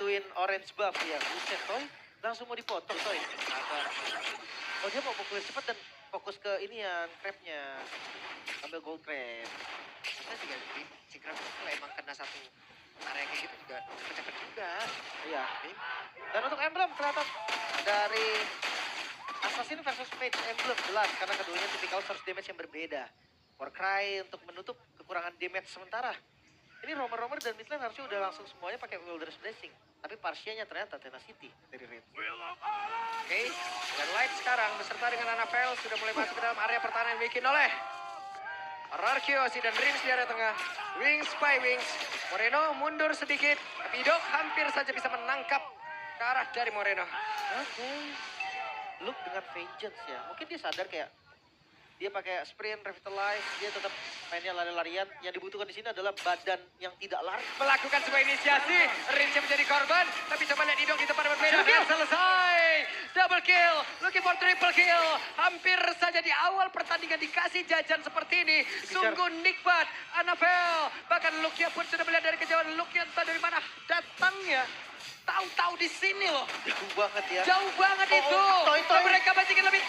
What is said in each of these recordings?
bantuin orange buff ya. Buset, Toy. Langsung mau dipotong, Toy. Oh, dia mau fokus cepat dan fokus ke ini yang crabnya. Ambil gold crab. Kita juga si Crab kalau emang kena satu area kayak gitu juga cepet-cepet juga. Iya. Dan untuk emblem ternyata dari Assassin versus Mage Emblem jelas karena keduanya tipikal source damage yang berbeda. Warcry untuk menutup kekurangan damage sementara. Ini romer-romer dan midlane harusnya udah langsung semuanya pakai Wilderness Blessing. Tapi Parsianya ternyata Tenacity dari Red. Oke, dan Light sekarang beserta dengan Anapel sudah mulai masuk ke dalam area pertahanan yang dibikin oleh Rarkiosi dan Rings di area tengah. Wings by Wings. Moreno mundur sedikit, tapi Dok hampir saja bisa menangkap ke arah dari Moreno. Oke. Look dengan Vengeance ya. Mungkin dia sadar kayak dia pakai sprint, revitalize, dia tetap mainnya lari-larian. Yang dibutuhkan di sini adalah badan yang tidak lari. Melakukan sebuah inisiasi, Rins yang menjadi korban, tapi coba lihat Idok di tempat yang berbeda. Dan selesai, double kill, looking for triple kill. Hampir saja di awal pertandingan dikasih jajan seperti ini. Sungguh nikmat, Anapel. Bahkan Lukia pun sudah melihat dari kejauhan. Lukia entah dari mana datangnya. Tahu-tahu di sini loh. Jauh banget ya. Jauh banget itu. Toy. Dan mereka masih ingin lebih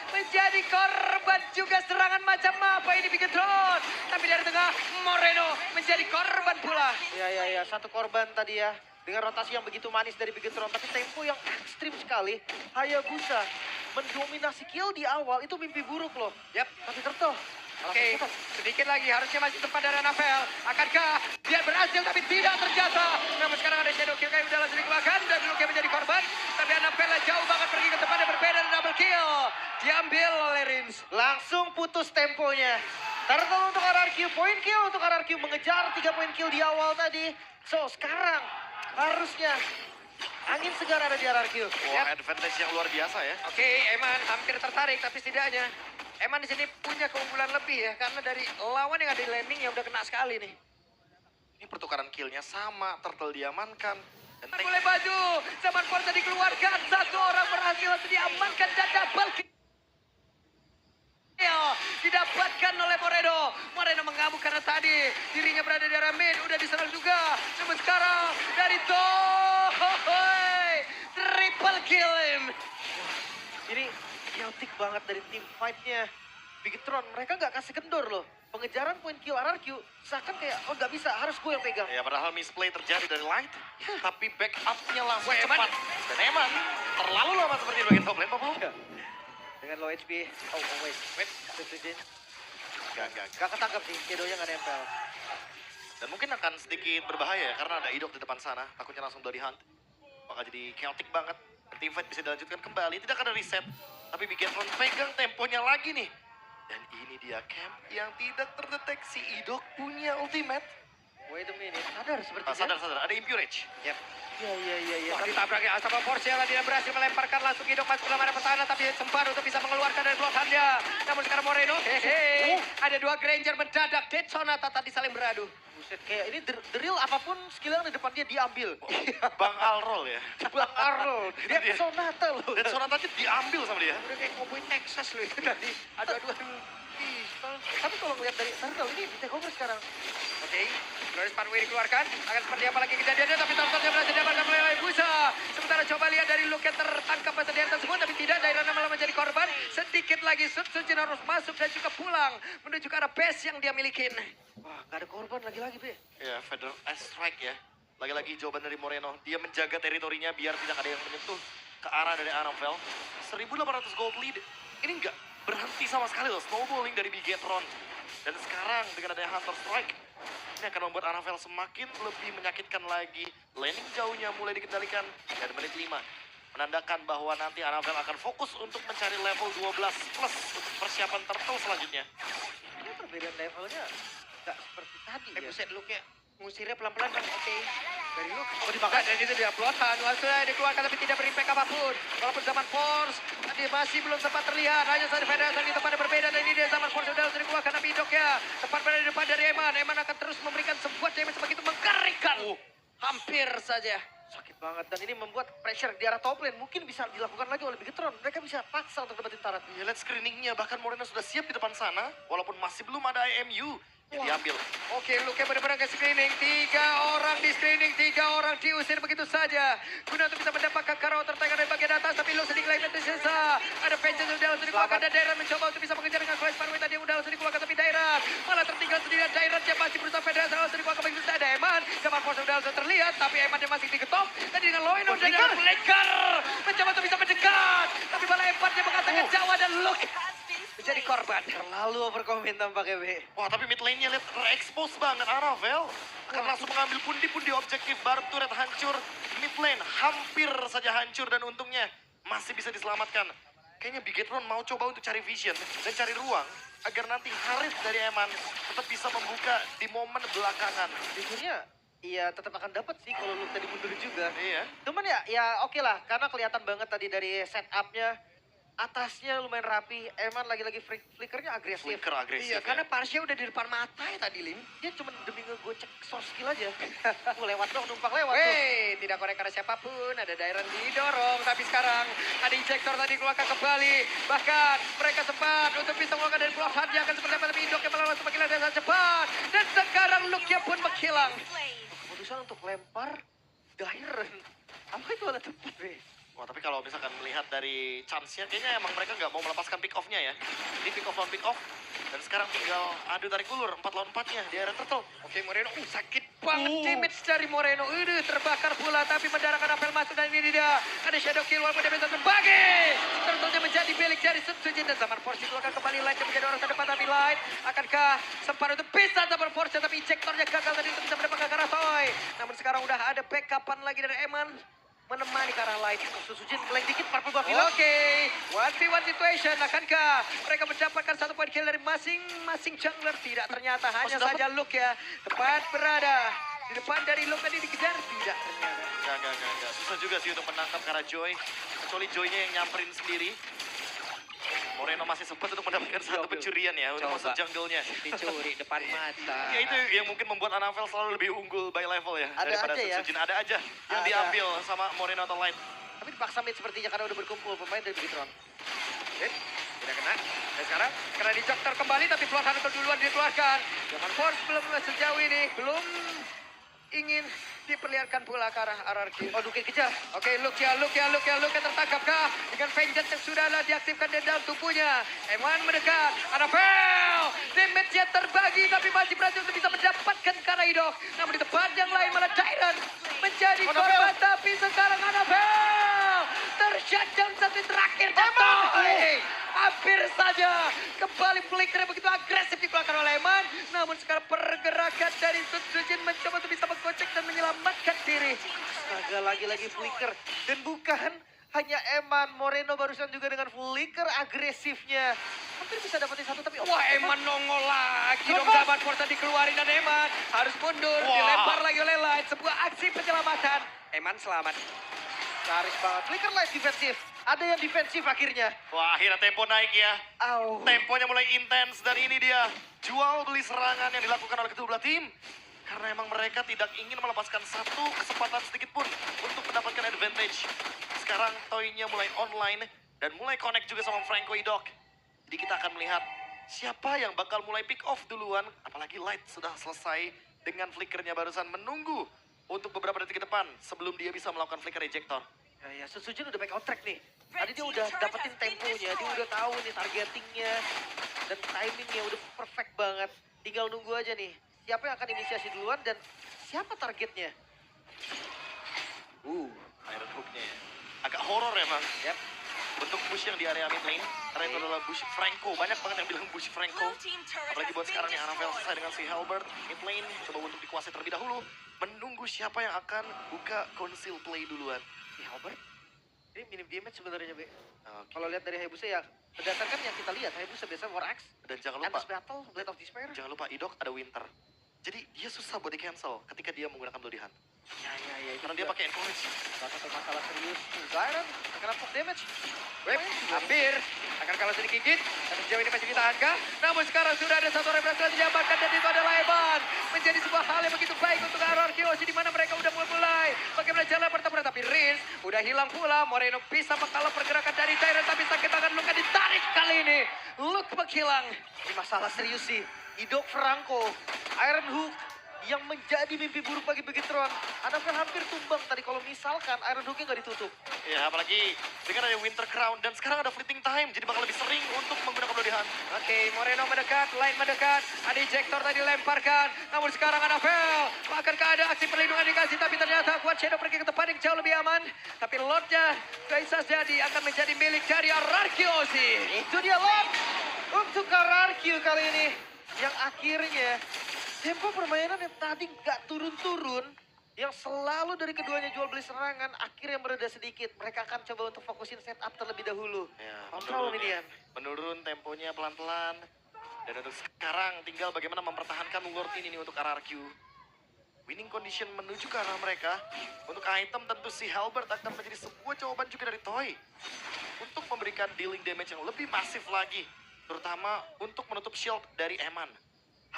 menjadi korban juga serangan macam apa ini Bigetron. Tapi dari tengah Moreno menjadi korban pula. Ya. Satu korban tadi ya. Dengan rotasi yang begitu manis dari Bigetron. Tapi tempo yang ekstrim sekali. Hayabusa mendominasi kill di awal. Itu mimpi buruk loh. Yap. Tapi Turtle. Oke, sedikit lagi harusnya masih tempat dari Anapel. Akankah dia berhasil tapi tidak terjata. Namun sekarang ada Shadow Kill kayak udah langsung dikeluarkan. Dan Lukia menjadi korban. Tapi Anapel jauh banget pergi ke tempat yang berbeda dan double kill. Diambil oleh Rins. Langsung putus temponya. Turtle untuk RRQ. Point kill untuk RRQ. Mengejar 3 poin kill di awal tadi. So, sekarang harusnya angin segar ada di RRQ. Wah, advantage yang luar biasa ya. Oke, Eman hampir tertarik tapi setidaknya Eman di sini punya keunggulan lebih ya karena dari lawan yang ada di landing yang udah kena sekali nih. Ini pertukaran killnya sama, Turtle diamankan. Dan Boleh baju, zaman Forza dikeluarkan, satu orang berhasil diamankan dan double kill. Didapatkan oleh Moreno. Moreno mengamuk karena tadi dirinya berada di area mid, udah diserang juga. Namun sekarang dari triple kill him. Ini chaotic banget dari tim fight-nya. Bigetron, mereka nggak kasih kendor loh. Pengejaran poin kill RRQ, seakan kayak, oh nggak bisa, harus gue yang pegang. ya padahal misplay terjadi dari Light. Tapi backupnya langsung Wah, Eman. cepat. Dan Eman terlalu lama seperti di bagian top lane, Pak Bulu. Dengan low HP, wait. Gak. Gak ketangkep sih, Shadow-nya nggak nempel. Dan mungkin akan sedikit berbahaya ya, karena ada Idok di depan sana. Takutnya langsung bloody hunt. Bakal jadi chaotic banget. Team fight bisa dilanjutkan kembali, tidak ada reset. Tapi Bigetron pegang temponya lagi nih. Dan ini dia camp yang tidak terdeteksi. Idok punya ultimate. Wait a minute, sadar sepertinya. Sadar, ada Impurage. Yap. Iya. Wah, ditabrak ya sama Porsche yang tidak berhasil melemparkan langsung Idok masuk ke dalam area pertahanan tapi sempat untuk bisa mengeluarkan dari blokannya. Namun sekarang Moreno, ada dua Granger mendadak Dead Sonata tadi saling beradu. Buset, kayak ini the real apapun skill yang di depan dia diambil. Bang Alrol ya. Bang Arnold, dia Dia. sonata loh. Dan Sonatanya diambil sama dia. Udah kayak cowboy Texas loh itu tadi. Adu-adu Tapi kalau ngeliat dari Turtle ini di takeover sekarang. Oke, Glorious Pathway dikeluarkan. Akan seperti apa lagi kejadiannya, tapi Turtle berhasil didapatkan oleh Hayabusa. Sementara coba lihat dari look yang tertangkap pada daerah tersebut, tapi tidak, Dairana malah menjadi korban. Sedikit lagi Sutsujin harus masuk dan juga pulang menuju ke arah base yang dia milikin. Wah, gak ada korban lagi-lagi, Bre. Ya, Feather Strike ya. Lagi-lagi jawaban dari Moreno. Dia menjaga teritorinya biar tidak ada yang menyentuh ke arah dari Anapel. 1.800 gold lead. Ini nggak berhenti sama sekali loh. Snowballing dari Bigetron. Dan sekarang dengan adanya Hunter Strike. Ini akan membuat Anapel semakin lebih menyakitkan lagi. Landing jauhnya mulai dikendalikan. Dan menit 5. Menandakan bahwa nanti Anapel akan fokus untuk mencari level 12 plus untuk persiapan Turtle selanjutnya. Ini perbedaan levelnya gak seperti tadi ya. Buset looknya. Ngusirnya pelan-pelan kan, oke. Dari look. Oh, dimakan. Dan itu dia uploadan. Langsung dikeluarkan tapi tidak berimpact apapun. Walaupun zaman Force tadi masih belum sempat terlihat. Hanya saja Federasi di tempat yang berbeda. Dan ini dia zaman Force sudah langsung dikeluarkan tapi Idok ya. Tepat pada depan dari Eman. Eman akan terus memberikan sebuah damage begitu mengerikan. Hampir saja. Sakit banget. Dan ini membuat pressure di arah top lane. Mungkin bisa dilakukan lagi oleh Bigetron. Mereka bisa paksa untuk dapetin Tarat. Ya, lihat screeningnya, bahkan Moreno sudah siap di depan sana. Walaupun masih belum ada IMU. yang diambil. Oke, Luke benar-benar ke screening. 3 orang di screening, 3 orang diusir begitu saja. Guna untuk bisa mendapatkan Karao tertekan dari bagian atas, tapi Luke sedikit lagi tersisa. Ada Vengeance yang sudah langsung dikeluarkan dan Dairat mencoba untuk bisa mengejar dengan Flash Parway tadi yang sudah langsung dikeluarkan, tapi Dairat malah tertinggal sendirian. Dairat dia masih berusaha Federasi langsung dikeluarkan begitu saja. Ada Eman, Zaman Force sudah langsung terlihat, tapi Eman dia masih diketok. Tadi dengan Loino dan dengan Flicker mencoba untuk bisa mendekat, tapi malah Eman dia mengatakan Jawa dan Luke menjadi korban. Terlalu overcommit tampaknya, Be. Wah, tapi mid lane-nya lihat expose banget. Aravel akan langsung mengambil pundi-pundi objektif. Baru turret hancur. Mid lane hampir saja hancur dan untungnya masih bisa diselamatkan. Kayaknya Bigetron mau coba untuk cari vision dan cari ruang agar nanti Haris dari Eman tetap bisa membuka di momen belakangan. Jujurnya, iya tetap akan dapat sih kalau lu tadi mundur juga. Iya. Cuman ya oke lah, karena kelihatan banget tadi dari setupnya. Atasnya lumayan rapi, Eman lagi-lagi flickernya agresif. Flicker agresif Iya, karena Parsha udah di depan mata ya tadi, Lim. Dia cuma demi ngegocek source skill aja. Lewat dong, numpang lewat tuh. Wey, tidak korek karena siapapun. Ada Dairon didorong, tapi sekarang ada injektor tadi keluarkan kembali. Bahkan mereka sempat untuk bisa mengeluarkan dari pulau dia akan seperti apa, tapi Indok yang malah langsung menghilang dengan cepat. Dan sekarang Luke-nya pun menghilang. Keputusan untuk lempar Dairon. Apa itu ada tepat, Be? Wah, tapi kalau misalkan melihat dari chance-nya, kayaknya emang mereka nggak mau melepaskan pick off-nya ya. Ini pick off lawan pick off. Dan sekarang tinggal adu tarik ulur, 4 lawan 4-nya di area turtle. Oke, Moreno, sakit banget damage dari Moreno. Terbakar pula, tapi mendarahkan apel masuk dan ini dia. Ada shadow kill, walaupun dia bisa terbagi. Turtle-nya menjadi milik dari Sun Sujin dan Zaman Force dikeluarkan kembali. Light yang menjadi orang terdepan, tapi Light akankah sempat untuk bisa Zaman Force, tapi injektornya gagal tadi untuk bisa mendapatkan Karatoy. Namun sekarang udah ada backupan lagi dari Eman. Menemani ke arah Light. Susujin blank dikit, purple gua bilang. Oke, 1v1 situation. Akankah mereka mendapatkan 1 point kill dari masing-masing jungler? Tidak, ternyata hanya saja Luke ya. Tepat berada di depan dari Luke tadi dikejar. Tidak ternyata. Enggak. Susah juga sih untuk menangkap karena Joy. Kecuali Joy-nya yang nyamperin sendiri. Moreno masih sempat untuk mendapatkan satu pencurian ya untuk masuk jungle-nya. Dicuri depan mata. Ya itu yang mungkin membuat Anavel selalu lebih unggul by level ya. Ada daripada aja ya. Sujin. Ada aja yang Ada. diambil sama Moreno atau Light. Tapi dipaksa mid sepertinya karena udah berkumpul pemain dari Bigetron. Tidak kena. Dan sekarang kena dijokter kembali, tapi Flood Hunter duluan dikeluarkan. Zaman Force belum sejauh ini, belum ingin diperlihatkan pula ke arah RRQ. Oh, Duke kejar. Oke, Luke tertangkapkah? Dengan Vengeance yang sudah diaktifkan di dalam tubuhnya. Eman mendekat, Anavel! Damage-nya terbagi, tapi masih berhasil untuk bisa mendapatkan Karaidok. Namun di tempat yang lain malah Dairon menjadi korban, tapi sekarang Anavel tershutdown satu terakhir jatuh. Hampir saja kembali flicker begitu agresif dikeluarkan oleh Eman. Namun sekarang pergerakan dari Sun Sujin mencoba untuk bisa menggocek dan menyelamatkan diri. Astaga, lagi-lagi flicker. Dan bukan hanya Eman, Moreno barusan juga dengan flicker agresifnya. Hampir bisa dapetin satu tapi... Wah, Eman nongol lagi dong. Lepas. Zaman Force dikeluarin dan Eman harus mundur. Wah. Dilempar lagi oleh Light. Sebuah aksi penyelamatan. Eman selamat. Garis banget. Flicker light defensif. Ada yang defensif akhirnya. Wah, akhirnya tempo naik ya. Au. Temponya mulai intens dan ini dia jual beli serangan yang dilakukan oleh kedua belah tim. Karena emang mereka tidak ingin melepaskan satu kesempatan sedikit pun untuk mendapatkan advantage. Sekarang Toy-nya mulai online dan mulai connect juga sama Franco Idok. Jadi kita akan melihat siapa yang bakal mulai pick off duluan. Apalagi Light sudah selesai dengan flickernya barusan menunggu untuk beberapa detik ke depan sebelum dia bisa melakukan flicker ejector. Ya, Sun Sujin udah back on track nih. Tadi dia udah dapetin temponya, dia udah tahu nih targetingnya dan timingnya udah perfect banget. Tinggal nunggu aja nih, siapa yang akan inisiasi duluan dan siapa targetnya. Iron Hook-nya ya. Agak horor emang. Yap. Bentuk bush yang di area mid lane. Karena itu adalah bush Franco. Banyak banget yang bilang bush Franco. Apalagi buat sekarang nih Anavel selesai dengan si Halbert. Mid lane coba untuk dikuasai terlebih dahulu. Menunggu siapa yang akan buka conceal play duluan. Si Halbert, ini minim damage sebenarnya, Be. Oke. Kalau lihat dari Hayabusa ya, berdasarkan yang kita lihat, Hayabusa biasa War Axe, Dan jangan lupa, Endless Battle, Blade of Despair. jangan lupa Idok ada Winter. Jadi dia susah buat di cancel ketika dia menggunakan Bloody Hand. Ya, itu Karena dia juga pakai encourage. salah satu masalah serius. Zyron akan dapat damage. Web, hampir akan kalah sedikit gigit. Tapi sejauh ini masih ditahankah? Namun sekarang sudah ada satu refleks yang diamankan dan itu adalah Eman. Menjadi sebuah hal yang begitu baik untuk RRQ di mana mereka udah mulai. Bagaimana jalan pertempuran tapi Riz udah hilang pula. Moreno bisa menghalau pergerakan dari Dairon tapi sakit tangan Luka ditarik kali ini. Luke menghilang. Ini masalah serius sih. Idok Franco, Iron Hook yang menjadi mimpi buruk bagi Beginatron. Anafel hampir tumbang tadi kalau misalkan Iron Hooknya nggak ditutup. Ya apalagi dengan ada Winter Crown dan sekarang ada Fleeting Time. Jadi bakal lebih sering untuk menggunakan Bloody Hunt. Oke, Moreno mendekat, Light mendekat, ada ejector tadi lemparkan. Namun sekarang Anafel, akankah ada aksi perlindungan dikasih, tapi ternyata Quad Shadow pergi ke tempat yang jauh lebih aman. Tapi Lordnya bisa jadi akan menjadi milik dari Ararkiosi. Itu dia Lord untuk Ararkio kali ini. Yang akhirnya tempo permainan yang tadi nggak turun-turun, yang selalu dari keduanya jual beli serangan, akhirnya mereda sedikit. Mereka akan coba untuk fokusin setup terlebih dahulu. Ya, Kontrol menurun Minion. menurun temponya pelan-pelan. Dan untuk sekarang tinggal bagaimana mempertahankan Lord ini nih untuk RRQ. Winning condition menuju ke arah mereka. Untuk item tentu si Halberd akan menjadi sebuah jawaban juga dari Toy. Untuk memberikan dealing damage yang lebih masif lagi. Terutama untuk menutup shield dari Eman.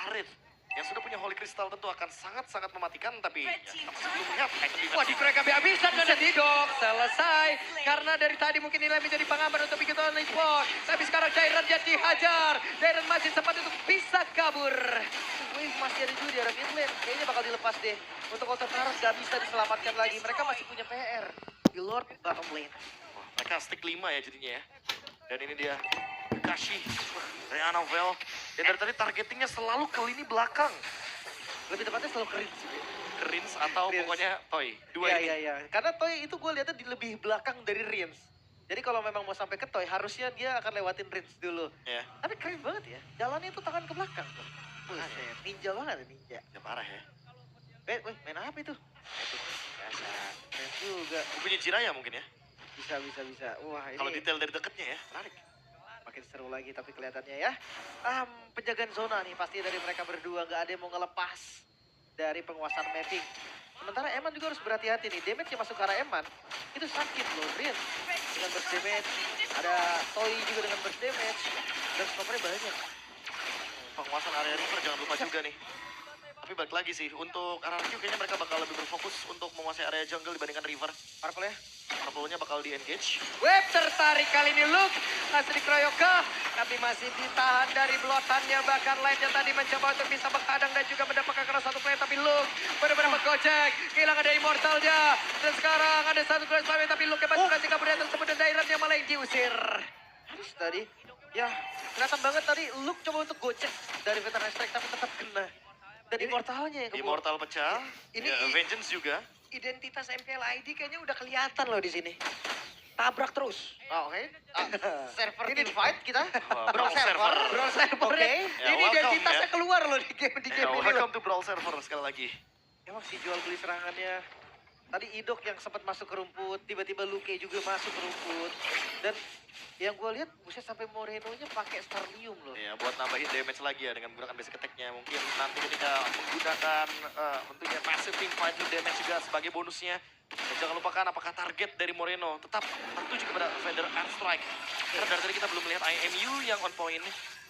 Arith yang sudah punya Holy Crystal tentu akan sangat-sangat mematikan. Tapi ya, masih belum melihat item defense. Wah, dikrek habis-habisan dan Tidok. Selesai. Karena dari tadi mungkin nilai menjadi pengaman untuk Beginatron Esports. Tapi sekarang Dairon jadi dihajar. Dairon masih sempat untuk bisa kabur. Wave masih ada juga di arah mid lane. Kayaknya bakal dilepas deh. Untuk Outer Taros gak bisa diselamatkan lagi. Mereka masih punya PR di Lord bottom lane. Wah, mereka stick 5 ya jadinya ya. Dan ini dia Kakashi dari Anafel. Dan dari tadi targetingnya selalu ke lini belakang. Lebih tepatnya selalu kering sih. Rins atau Rins. pokoknya Toy. Dua Iya, ini. iya, iya. Karena Toy itu gue lihatnya di lebih belakang dari Rins. Jadi kalau memang mau sampai ke Toy, harusnya dia akan lewatin Rins dulu. Ya, Tapi keren banget ya. Jalannya itu tangan ke belakang tuh. Buset, ninja banget ya, ninja. ya parah ya. Wih, main apa itu? Itu biasa. Keren juga. Punya Jiraya mungkin ya. Bisa. Wah, ini Kalau detail dari dekatnya ya, menarik. makin seru lagi tapi kelihatannya ya. Penjagaan zona nih pasti dari mereka berdua. Nggak ada yang mau ngelepas dari penguasaan mapping. Sementara Eman juga harus berhati-hati nih. Damage yang masuk ke arah Eman itu sakit loh. Rin dengan burst damage. Ada Toy juga dengan burst damage. Dan stoppernya banyak. Penguasaan area river jangan lupa juga nih. Tapi balik lagi sih, untuk RRQ kayaknya mereka bakal lebih berfokus untuk menguasai area jungle dibandingkan river. Purple ya. Purple-nya bakal di-engage. Web tertarik kali ini Luke. Masih dikeroyok kah? Tapi masih ditahan dari blotannya. Bahkan lainnya tadi mencoba untuk bisa menghadang dan juga mendapatkan keras satu play. Tapi Luke benar-benar menggocek. Hilang ada immortalnya. Dan sekarang ada satu cross play. Tapi Luke yang masih berhasil kabur dari tersebut. Dan Dairon yang malah yang diusir. Terus tadi, ya kelihatan banget tadi Luke coba untuk gocek dari veteran strike tapi tetap kena. Dan immortalnya yang kebuang. Immortal pecah, Ini- ya, Vengeance juga. Identitas MPL ID kayaknya udah kelihatan loh di sini. Tabrak terus. Oh, oke. Server team fight kita. Wah, Brawl server. Brawl server. Oke. Ya, Ini welcome, identitasnya ya. keluar loh di game Ya, ini. loh. welcome to Brawl Server sekali lagi. Emang sih jual beli serangannya. Tadi Idok yang sempat masuk ke rumput, tiba-tiba Luke juga masuk ke rumput. Dan yang gue lihat, buset sampai Moreno-nya pakai Starlium loh. Ya, buat nambahin damage lagi ya dengan menggunakan basic attack-nya. Mungkin nanti ketika menggunakan tentunya massive team fight damage juga sebagai bonusnya. Dan jangan lupakan apakah target dari Moreno tetap tertuju kepada Vader Airstrike. Karena dari tadi kita belum melihat IMU yang on point.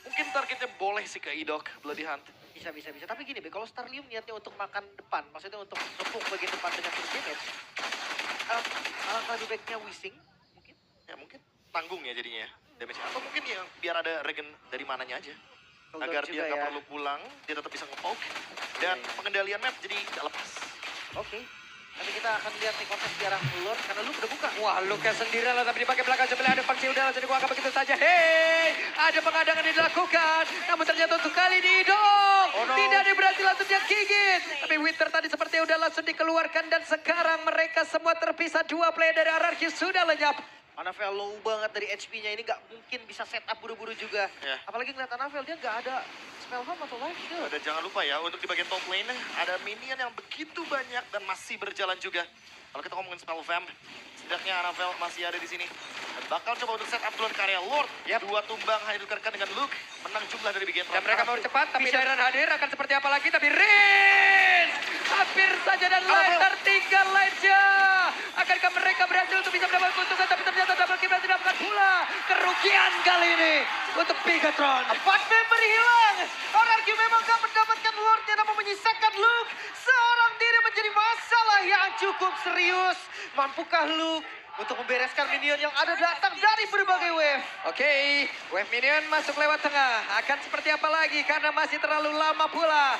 Mungkin targetnya boleh sih ke Idok, Bloody Hunt. Bisa. Tapi gini, Be, kalau Starlium niatnya untuk makan depan, maksudnya untuk ngepuk bagian depan dengan full damage, alangkah lebih baiknya Wishing, mungkin. Ya mungkin tanggung ya jadinya damage atau mungkin ya biar ada regen dari mananya aja. Cooldown Agar juga dia nggak ya. perlu pulang, dia tetap bisa nge-poke. Dan Iya. pengendalian map jadi nggak lepas. Oke. Nanti kita akan lihat nih kontes di arah Lord, karena Luke udah buka. Wah, Luke sendirian lah, tapi di bagian belakang sebelah ada Paksi udah langsung dikuangkan begitu saja. Hei, ada pengadangan yang dilakukan. Namun ternyata untuk kali ini dong. Oh, no. Tidak ada berarti langsung dia gigit. Tapi Winter tadi seperti udah langsung dikeluarkan. Dan sekarang mereka semua terpisah. Dua player dari RRQ sudah lenyap. Anafel low banget dari HP-nya ini nggak mungkin bisa setup buru-buru juga. Ya. Apalagi ngeliat Anafel dia nggak ada spell harm atau life shield. Dan jangan lupa ya, untuk di bagian top lane ada minion yang begitu banyak dan masih berjalan juga. Kalau kita ngomongin spell vamp, setidaknya Anafel masih ada di sini. Dan bakal coba untuk set up duluan karya Lord. Dua tumbang hanya ditukarkan dengan Luke. Menang jumlah dari bagian Dan mereka mau cepat, tapi Bisa. Dairon hadir akan seperti apa lagi. Tapi Rin hampir saja dan Light tertinggal Lightnya. Akankah mereka berhasil untuk bisa mendapatkan keuntungan, tapi ternyata double kill berhasil didapatkan pula. Kerugian kali ini untuk Beginatron. 4 member hilang. RRQ memang gak mendapatkan Lordnya namun menyisakan Luke. Seorang diri menjadi masalah yang cukup serius. Mampukah Luke untuk membereskan minion yang ada datang dari berbagai wave. Oke, wave minion masuk lewat tengah. Akan seperti apa lagi karena masih terlalu lama pula.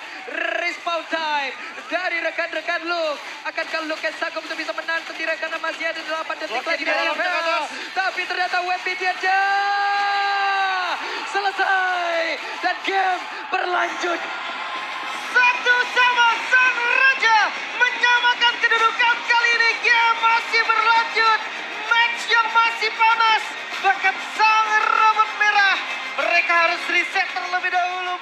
Respawn time dari rekan-rekan Luke. Akankah Luke yang sanggup untuk bisa menahan sendiri karena masih ada 8 detik Luke lagi di dari dalam Vel. tengah, Tapi ternyata wave minion selesai. Dan game berlanjut. Satu sama sang raja menyamakan kedudukan. Kali ini game masih berlanjut. Match yang masih panas. Bahkan sang robot merah. Mereka harus reset terlebih dahulu.